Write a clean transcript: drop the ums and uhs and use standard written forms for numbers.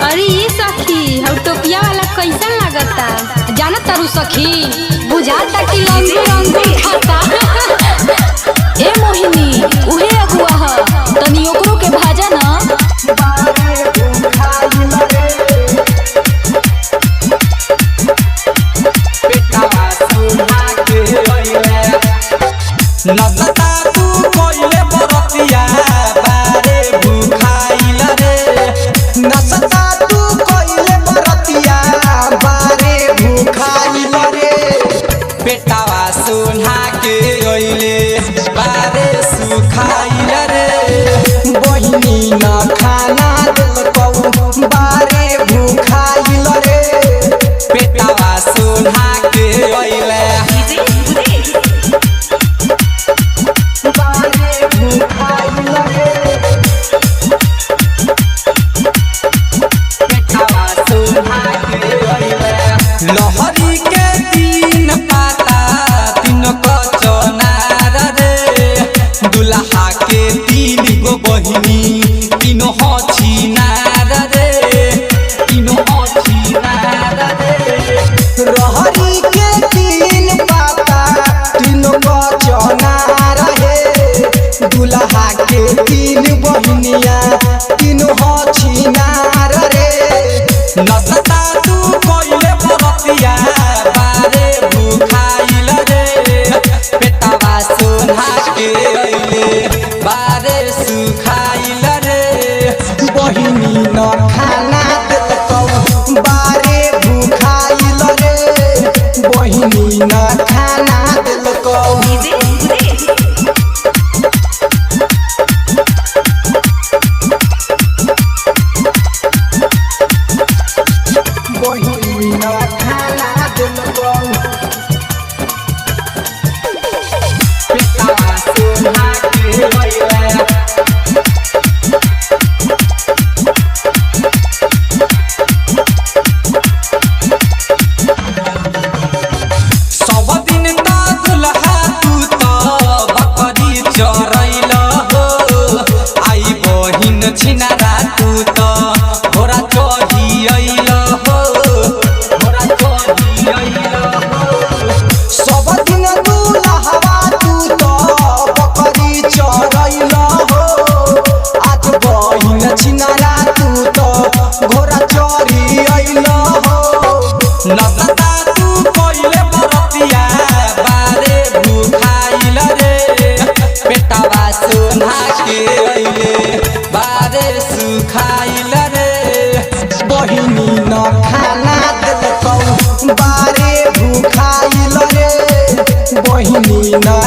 अरे ये सखी हम टोपिया वाला कैसा लागता जाना तारू सखी बुझाता कि लंगूर अंगूर खाता। ए मोहिनी उहे अगुआ ह तनी ओकरो के भाजा ना। नसता तू कोइले बरतिया बारे भूखाइल रे। नसता तू कोइले बरतिया बारे भूखाइल रे। पेटावा सुना के गइले बारे सुखाइल रे। बहिनी न खाना देलकौ बारे भूखाइल रे। पेटावा सुना के गइले लहरी के तीन पाता तीन कचनार रे। दुल्हा के तीन गो बहिनी तीनों हछिनार रे। तीनों हछिनार रे। लहरी के तीन पाता तीन कचनार हे। दुल्हा के तीन बहिनिया तीनों हछिनार रे। नसता तू कोइले बरतिया बारे भूखाइल रे। पेटावा सुना के अइले बारे सुखाइल रे। बहिनी न खाना देलकौ बारे भूखाइल रे। बहिनी न खाना देलकौ छिनारा तू तो घोड़ा चढ़ी अइल हो। घोड़ा चढ़ी अइल हो। सब दिन दुल्हवा तू तो बकरी चढ़ैल हो। आज बहिन छिनारा तू तो घोड़ा चढ़ी अइल हो। नसता तू कोइले बरतिया बारे भूखाइल रे। पेटावा सुना के अइले बारे सुखाइल रे। बहिनी न खाना देलकौ बारे भूखाइल रे। बहिनी न